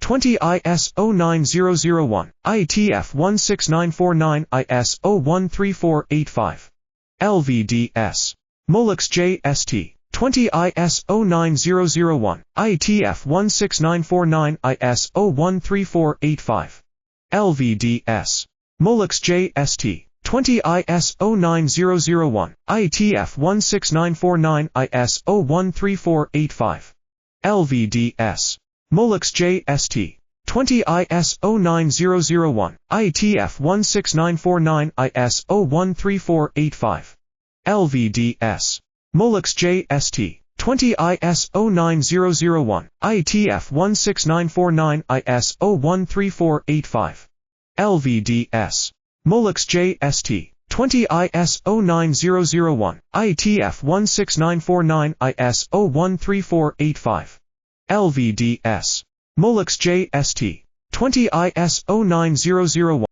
20 ISO9001, IETF 16949 ISO13485 LVDS. Molex JST. 20 ISO9001, IETF 16949 ISO13485 LVDS. Molex JST. 20 ISO9001, IETF 16949 ISO13485 LVDS. Molex JST. 20 ISO9001, IETF 16949 ISO13485 LVDS. Molex JST. 20 ISO9001, IETF 16949 ISO13485 LVDS. Molex JST. 20 ISO9001, IETF 16949 ISO13485 LVDS. Molex JST. 20 ISO9001